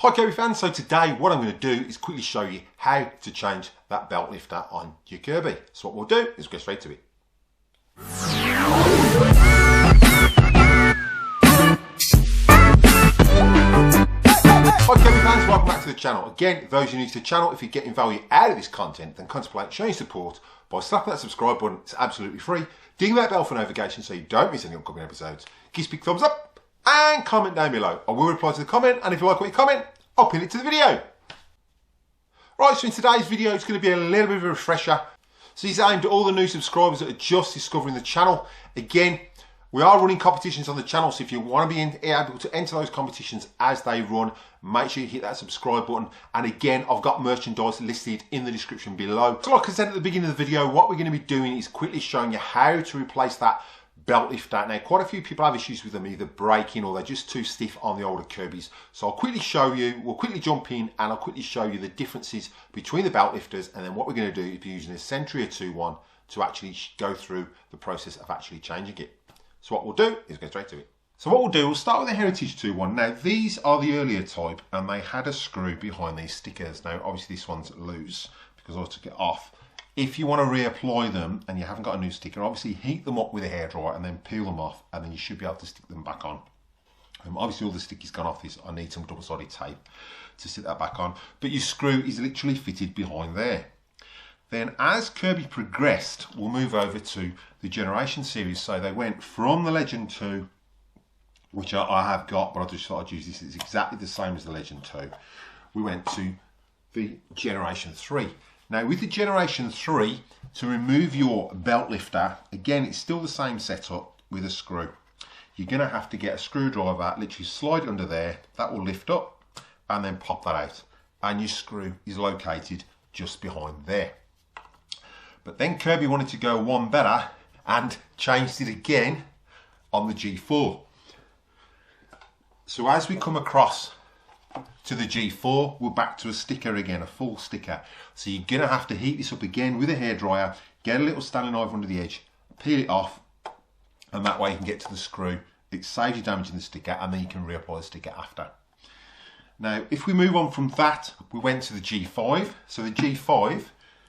Hi Kirby fans, so today what I'm going to do is quickly show you how to change that belt lifter on your Kirby. So what we'll do is go straight to it. Hi Kirby fans, welcome back to the channel. Again, those who are new to the channel, if you're getting value out of this content, then contemplate showing support by slapping that subscribe button. It's absolutely free. Ding that bell for notifications so you don't miss any upcoming episodes. Give us a big thumbs up and comment down below. I will reply to the comment, and if you like what you comment, I'll pin it to the video. Right, so in today's video, it's going to be a little bit of a refresher. So it's aimed at all the new subscribers that are just discovering the channel. Again, we are running competitions on the channel, so if you want to be able to enter those competitions as they run, make sure you hit that subscribe button. And again, I've got merchandise listed in the description below. So like I said at the beginning of the video, what we're going to be doing is quickly showing you how to replace that belt lifter. Now, quite a few people have issues with them either breaking or they're just too stiff on the older Kirbys. So I'll quickly show you, we'll quickly jump in and I'll quickly show you the differences between the belt lifters, and then what we're going to do is be using a Centuria 2.1 to actually go through the process of actually changing it. So what we'll do is go straight to it. So what we'll do, we'll start with the Heritage 2.1. Now these are the earlier type and they had a screw behind these stickers. Now obviously this one's loose because I took it off. If you want to reapply them and you haven't got a new sticker, obviously heat them up with a hairdryer and then peel them off, and then you should be able to stick them back on. Obviously all the sticky's gone off this. I need some double-sided tape to stick that back on. But your screw is literally fitted behind there. Then as Kirby progressed, we'll move over to the Generation series. So they went from the Legend 2, which I have got, but I just thought I'd use this. It's exactly the same as the Legend 2. We went to the Generation 3. Now with the Generation 3, to remove your belt lifter, again, it's still the same setup with a screw. You're going to have to get a screwdriver, literally slide it under there, that will lift up, and then pop that out. And your screw is located just behind there. But then Kirby wanted to go one better and changed it again on the G4. So as we come across to the G4, we're back to a sticker again, a full sticker. So you're going to have to heat this up again with a hairdryer, get a little Stanley knife under the edge, peel it off, and that way you can get to the screw. It saves you damaging the sticker, and then you can reapply the sticker after. Now, if we move on from that, we went to the G5. So the G5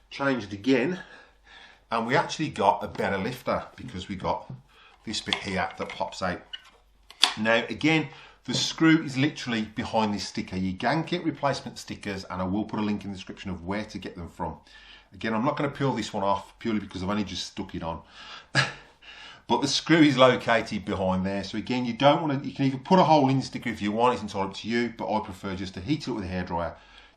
changed again, and we actually got a better lifter because we got this bit here that pops out. Now, again, the screw is literally behind this sticker. You can get replacement stickers, and I will put a link in the description of where to get them from. Again, I'm not going to peel this one off purely because I've only just stuck it on. But the screw is located behind there. So again, you don't want to, you can either put a hole in the sticker if you want, it's entirely up to you, but I prefer just to heat it up with a hairdryer,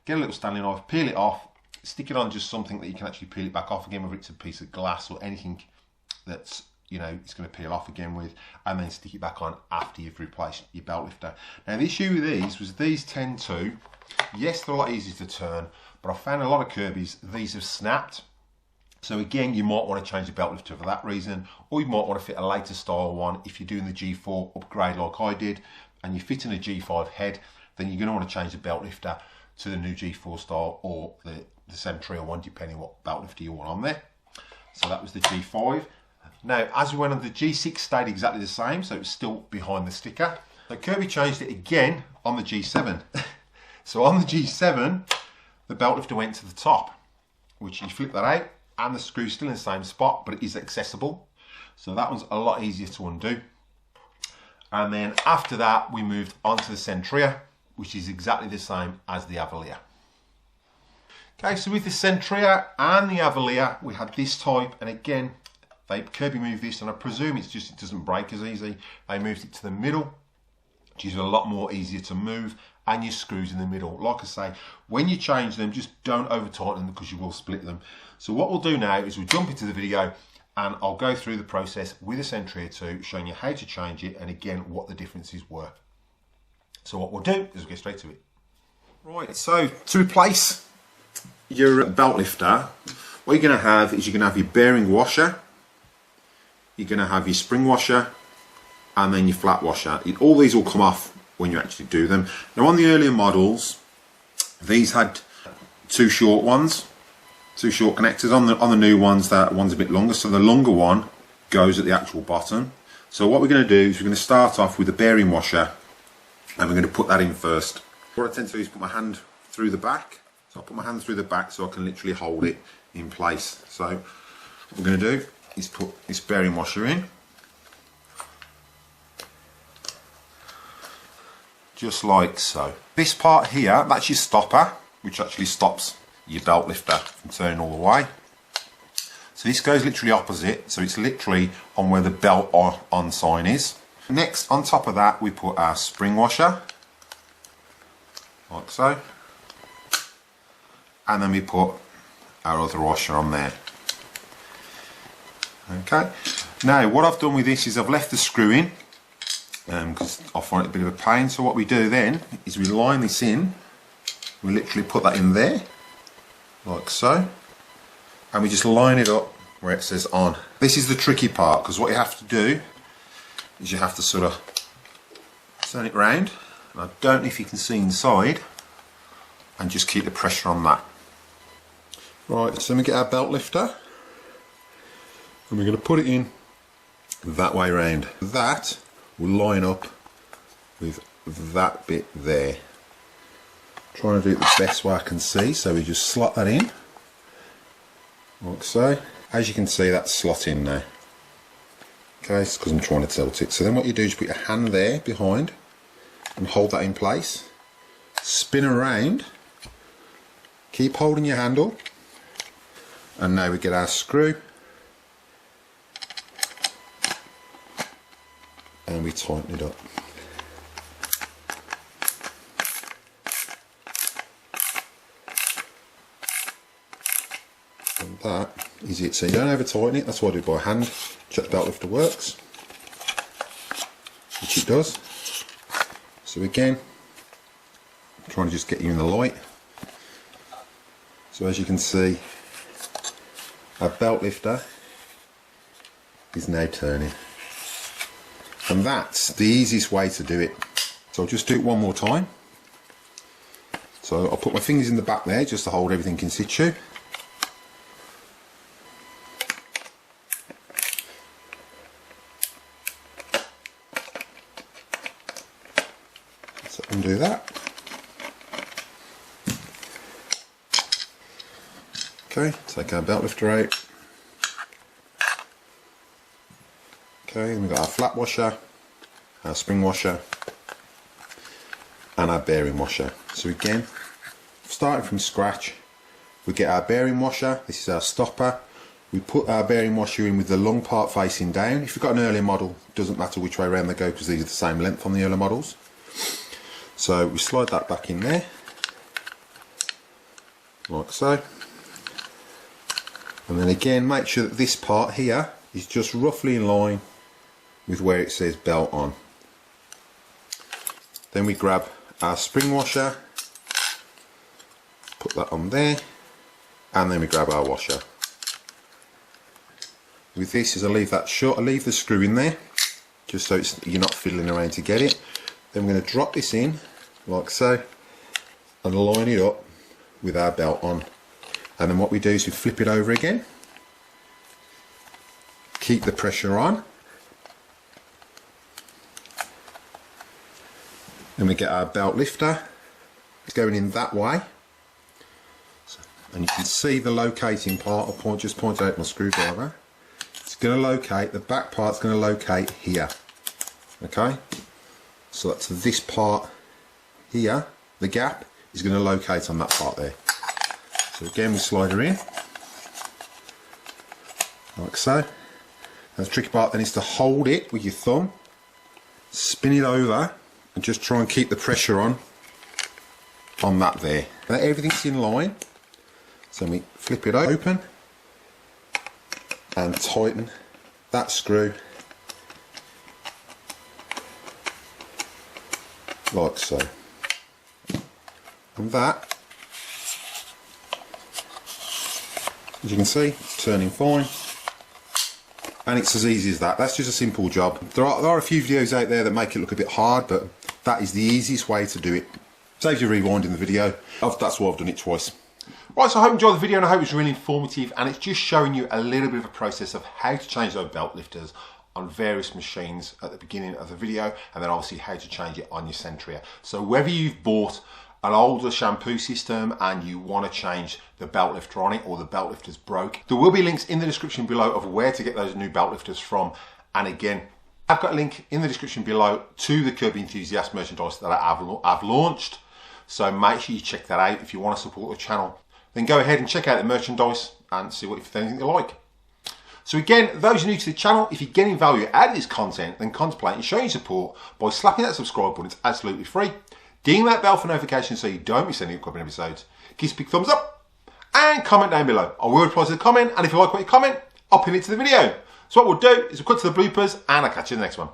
get a little Stanley knife, peel it off, stick it on just something that you can actually peel it back off again, whether it's a piece of glass or anything that's, you know, it's going to peel off again with, and then stick it back on after you've replaced your belt lifter. Now the issue with these was these tend to, yes, they're a lot easier to turn, but I found a lot of Kirbys, these have snapped. So again, you might want to change the belt lifter for that reason, or you might want to fit a later style one. If you're doing the G4 upgrade like I did, and you're fitting a G5 head, then you're going to want to change the belt lifter to the new G4 style or the Centuria one, depending what belt lifter you want on there. So that was the G5. Now, as we went on, the G6 stayed exactly the same, so it's still behind the sticker. So Kirby changed it again on the G7. So on the G7, the belt lifter went to the top, which you flip that out, and the screw's still in the same spot, but it is accessible. So that one's a lot easier to undo. And then after that, we moved on to the Centuria, which is exactly the same as the Avalier. Okay, so with the Centuria and the Avalier, we had this type, and again, Kirby moved this, and I presume it's just, it doesn't break as easy. They moved it to the middle, which is a lot more easier to move, and your screws in the middle. Like I say, when you change them, just don't over tighten them because you will split them. So what we'll do now is we'll jump into the video, and I'll go through the process with the Centuria 2, showing you how to change it, and again, what the differences were. So what we'll do is we'll get straight to it. Right, so to replace your belt lifter, what you're going to have is you're going to have your bearing washer, you're going to have your spring washer, and then your flat washer. All these will come off when you actually do them. Now on the earlier models, these had two short ones, two short connectors. On the new ones, that one's a bit longer, so the longer one goes at the actual bottom. So what we're going to do is we're going to start off with the bearing washer, and we're going to put that in first. What I tend to do is put my hand through the back. So I put my hand through the back so I can literally hold it in place. So what we're going to do is put this bearing washer in. Just like so. This part here, that's your stopper, which actually stops your belt lifter from turning all the way. So this goes literally opposite, so it's literally on where the belt on sign is. Next, on top of that, we put our spring washer, like so. And then we put our other washer on there. Okay. Now, what I've done with this is I've left the screw in, because I find it a bit of a pain. So what we do then is we line this in, we literally put that in there, like so. And we just line it up where it says on. This is the tricky part, because what you have to do is you have to sort of turn it round, and I don't know if you can see inside, and just keep the pressure on that. Right, so we get our belt lifter, and we're going to put it in that way round. That will line up with that bit there. Trying to do it the best way I can see, so we just slot that in. Like so. As you can see, that's slot in now. Okay, it's because I'm trying to tilt it. So then what you do is put your hand there behind and hold that in place. Spin around. Keep holding your handle. And now we get our screw. And we tighten it up. And that is it. So you don't over tighten it, that's why I do it by hand. Check the belt lifter works, which it does. So again, I'm trying to just get you in the light. So as you can see, our belt lifter is now turning. And that's the easiest way to do it. So I'll just do it one more time. So I'll put my fingers in the back there just to hold everything in situ. So undo that. Okay, take our belt lifter out. Okay, then we've got our flat washer, our spring washer, and our bearing washer. So again, starting from scratch, we get our bearing washer. This is our stopper. We put our bearing washer in with the long part facing down. If you've got an earlier model, it doesn't matter which way around they go because these are the same length on the earlier models. So we slide that back in there, like so. And then again, make sure that this part here is just roughly in line with where it says belt on. Then we grab our spring washer, put that on there, and then we grab our washer. With this, as I leave that shut, I leave the screw in there, just so you're not fiddling around to get it. Then we're going to drop this in, like so, and line it up with our belt on. And then what we do is we flip it over again, keep the pressure on, and we get our belt lifter. It's going in that way. And you can see the locating part. I'll just point out my screwdriver. It's going to locate, the back part's going to locate here. Okay? So that's this part here, the gap, is going to locate on that part there. So again, we slide her in, like so. And the tricky part then is to hold it with your thumb, spin it over, and just try and keep the pressure on that there. Now everything's in line, so we flip it open and tighten that screw like so. And that, as you can see, it's turning fine, and it's as easy as that. That's just a simple job. There are a few videos out there that make it look a bit hard, but that is the easiest way to do it. Saves you rewinding the video. That's why I've done it twice. Right, so I hope you enjoyed the video, and I hope it's really informative, and it's just showing you a little bit of a process of how to change those belt lifters on various machines at the beginning of the video, and then obviously how to change it on your Centria. So whether you've bought an older shampoo system and you want to change the belt lifter on it, or the belt lifter's broke, there will be links in the description below of where to get those new belt lifters from. And again, I've got a link in the description below to the Kirby Enthusiast merchandise that I've launched. So make sure you check that out if you want to support the channel. Then go ahead and check out the merchandise and see if there's anything you like. So again, those new to the channel, if you're getting value out of this content, then contemplate showing support by slapping that subscribe button. It's absolutely free. Ding that bell for notifications so you don't miss any upcoming episodes. Give us a big thumbs up and comment down below. I will reply to the comment, and if you like what you comment, I'll pin it to the video. So what we'll do is we'll cut to the bloopers and I'll catch you in the next one.